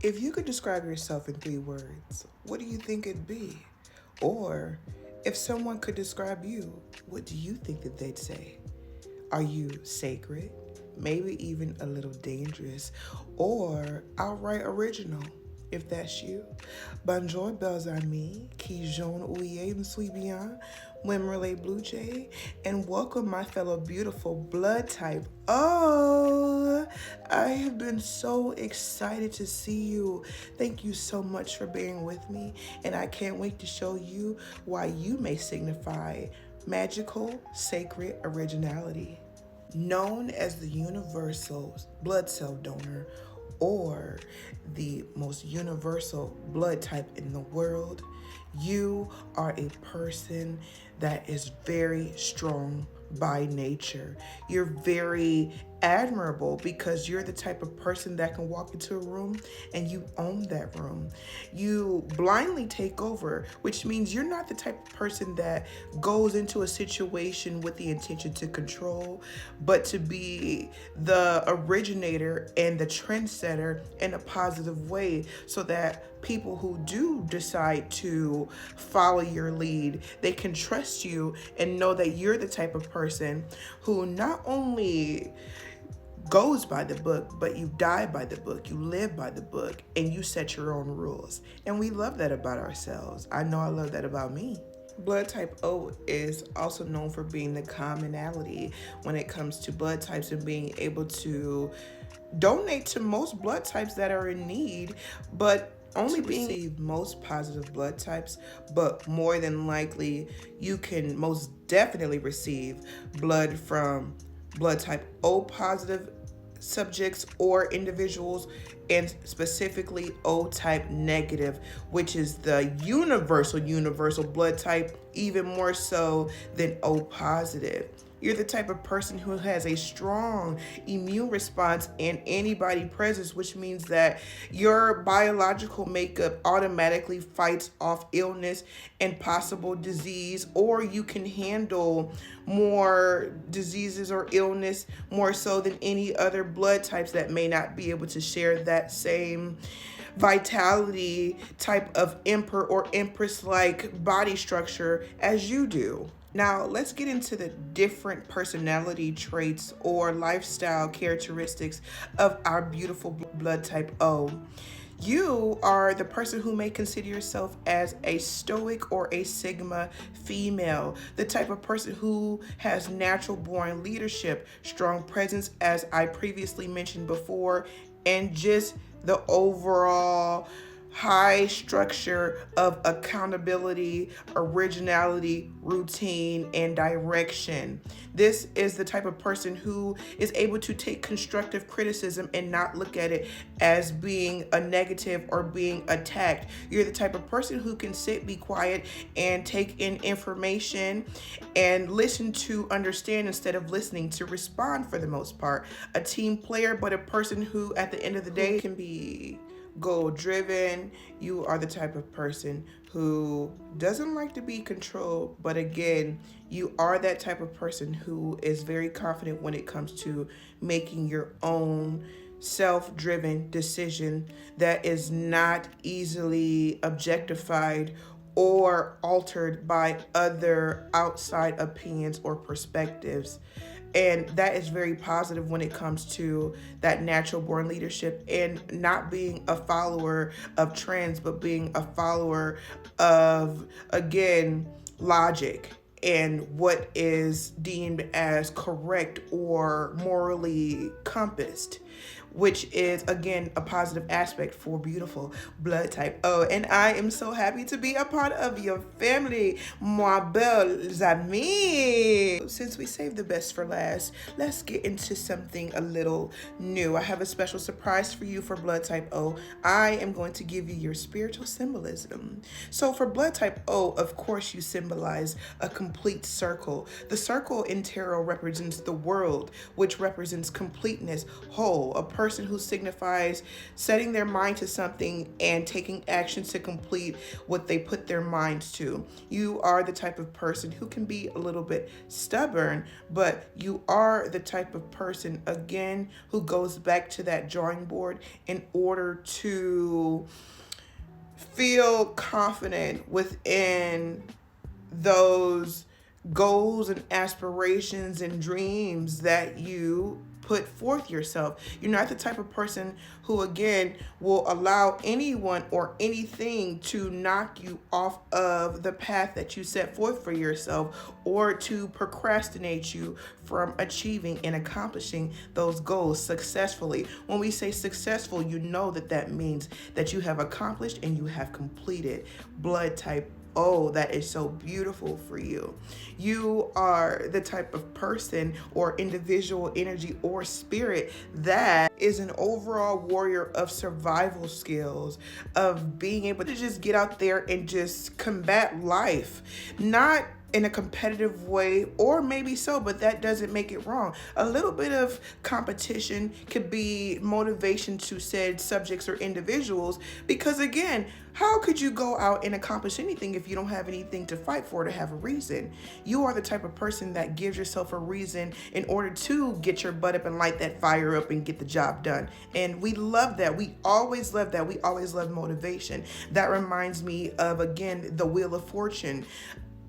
If you could describe yourself in 3 words, what do you think it'd be? Or if someone could describe you, what do you think that they'd say? Are you sacred? Maybe even a little dangerous? Or outright original? If that's you. Bonjour, belles amis, qui jaune ouye m'suit bien, Wimmerley Blue Jay, and welcome my fellow beautiful blood type. Oh, I have been so excited to see you. Thank you so much for being with me, and I can't wait to show you why you may signify magical, sacred originality. Known as the universal blood cell donor or the most universal blood type in the world, you are a person that is very strong by nature. You're very admirable because you're the type of person that can walk into a room and you own that room. You blindly take over, which means you're not the type of person that goes into a situation with the intention to control, but to be the originator and the trendsetter in a positive way so that people who do decide to follow your lead, they can trust you and know that you're the type of person who not only goes by the book, but you die by the book, you live by the book, and you set your own rules. And we love that about ourselves. I know I love that about me. Blood type O is also known for being the commonality when it comes to blood types and being able to donate to most blood types that are in need, but only being receive most positive blood types, but more than likely you can most definitely receive blood from blood type O positive subjects or individuals, and specifically O type negative, which is the universal blood type, even more so than O positive. You're the type of person who has a strong immune response and antibody presence, which means that your biological makeup automatically fights off illness and possible disease, or you can handle more diseases or illness more so than any other blood types that may not be able to share that same vitality type of emperor or empress like body structure as you do. Now, let's get into the different personality traits or lifestyle characteristics of our beautiful blood type O. You are the person who may consider yourself as a stoic or a sigma female, the type of person who has natural born leadership, strong presence, as I previously mentioned before, and just the overall high structure of accountability, originality, routine, and direction. This is the type of person who is able to take constructive criticism and not look at it as being a negative or being attacked. You're the type of person who can sit, be quiet, and take in information and listen to understand instead of listening to respond for the most part. A team player, but a person who at the end of the day can be goal driven. You are the type of person who doesn't like to be controlled, but again, you are that type of person who is very confident when it comes to making your own self-driven decision that is not easily objectified or altered by other outside opinions or perspectives. And that is very positive when it comes to that natural born leadership and not being a follower of trends, but being a follower of, again, logic and what is deemed as correct or morally compassed, which is again a positive aspect for beautiful blood type O. And I am so happy to be a part of your family, moi belles amies. Since we saved the best for last, let's get into something a little new. I have a special surprise for you for blood type O. I am going to give you your spiritual symbolism. So for blood type O, of course, you symbolize a complete circle. The circle in tarot represents the world, which represents completeness, whole, a person person who signifies setting their mind to something and taking actions to complete what they put their minds to. You are the type of person who can be a little bit stubborn, but you are the type of person, again, who goes back to that drawing board in order to feel confident within those goals and aspirations and dreams that you put forth yourself. You're not the type of person who, again, will allow anyone or anything to knock you off of the path that you set forth for yourself, or to procrastinate you from achieving and accomplishing those goals successfully. When we say successful, you know that that means that you have accomplished and you have completed. Blood type, oh, that is so beautiful for you. You are the type of person or individual energy or spirit that is an overall warrior of survival skills, of being able to just get out there and just combat life. Not in a competitive way, or maybe so, but that doesn't make it wrong. A little bit of competition could be motivation to said subjects or individuals, because again, how could you go out and accomplish anything if you don't have anything to fight for, to have a reason? You are the type of person that gives yourself a reason in order to get your butt up and light that fire up and get the job done. And we love that. We always love that. We always love motivation. That reminds me of, again, the Wheel of Fortune.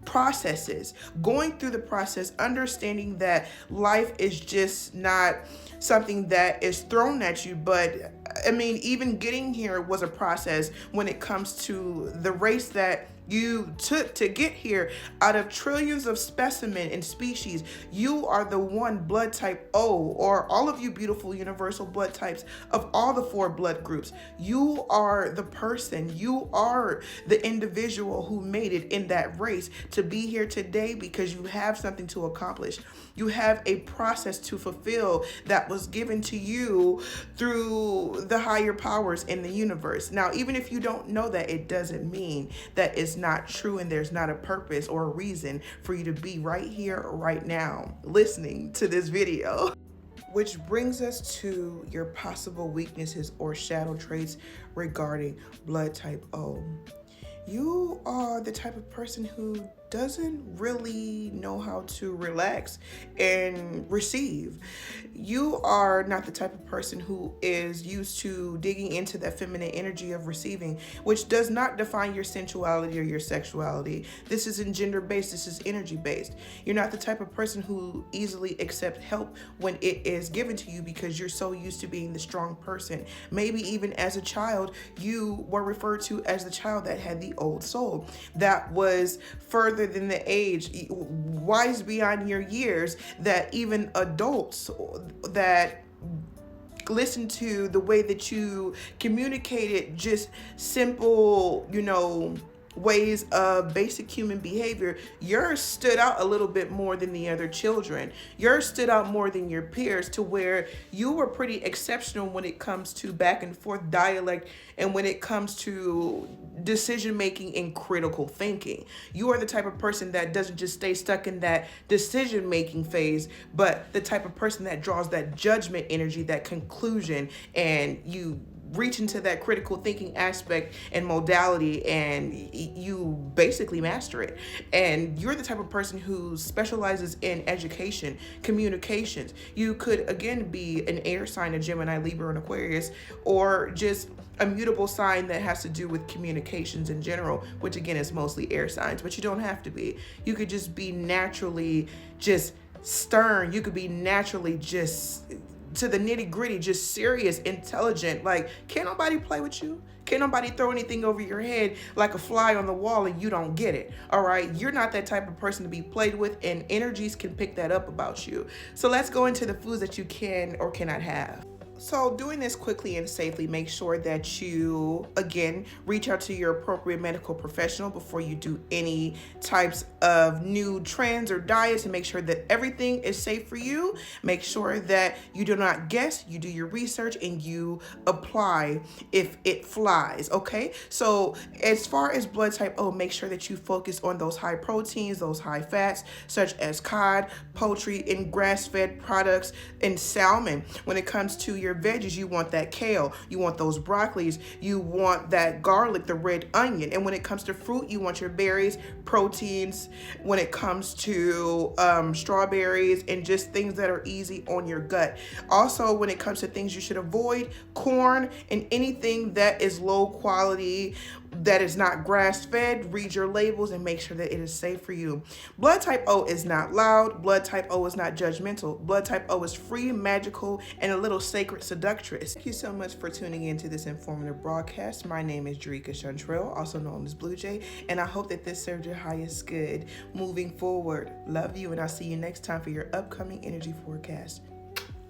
Processes, going through the process, understanding that life is just not something that is thrown at you, but I mean, even getting here was a process when it comes to the race that you took to get here. Out of trillions of specimen and species, you are the one blood type O, or all of you beautiful universal blood types of all the 4 blood groups. You are the person, you are the individual who made it in that race to be here today, because you have something to accomplish. You have a process to fulfill that was given to you through the higher powers in the universe. Now, even if you don't know that, it doesn't mean that it's not true and there's not a purpose or a reason for you to be right here, right now, listening to this video. Which brings us to your possible weaknesses or shadow traits regarding blood type O. You are the type of person who doesn't really know how to relax and receive. You are not the type of person who is used to digging into that feminine energy of receiving, which does not define your sensuality or your sexuality. This isn't gender-based, this is energy-based. You're not the type of person who easily accepts help when it is given to you, because you're so used to being the strong person. Maybe even as a child, you were referred to as the child that had the old soul, that was further than the age, wise beyond your years, that even adults that listen to the way that you communicated just simple, ways of basic human behavior, yours stood out a little bit more than the other children. Yours stood out more than your peers, to where you were pretty exceptional when it comes to back and forth dialect, and when it comes to decision making and critical thinking. You are the type of person that doesn't just stay stuck in that decision making phase, but the type of person that draws that judgment energy, that conclusion, and you reach into that critical thinking aspect and modality, and you basically master it. And you're the type of person who specializes in education, communications. You could, again, be an air sign, a Gemini, Libra, and Aquarius, or just a mutable sign that has to do with communications in general, which again is mostly air signs, but you don't have to be. You could just be naturally just stern. You could be naturally just to the nitty gritty, just serious, intelligent. Like, can't nobody play with you. Can't nobody throw anything over your head like a fly on the wall and you don't get it. All right. You're not that type of person to be played with, and energies can pick that up about you. So let's go into the foods that you can or cannot have. So doing this quickly and safely, make sure that you, again, reach out to your appropriate medical professional before you do any types of new trends or diets, and make sure that everything is safe for you. Make sure that you do not guess, you do your research, and you apply if it flies, okay? So as far as blood type O, make sure that you focus on those high proteins, those high fats, such as cod, poultry, and grass-fed products, and salmon. When it comes to your your veggies, you want that kale, you want those broccolis, you want that garlic, the red onion. And when it comes to fruit, you want your berries, proteins. When it comes to strawberries and just things that are easy on your gut. Also, when it comes to things you should avoid, corn and anything that is low quality, that is not grass fed. Read your labels and make sure that it is safe for you. Blood type O is not loud. Blood type O is not judgmental. Blood type O is free, magical, and a little sacred seductress. Thank you so much for tuning into this informative broadcast. My name is Drika Chantrell, also known as Blue Jay, and I hope that this served your highest good moving forward. Love you, and I'll see you next time for your upcoming energy forecast.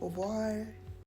Au revoir.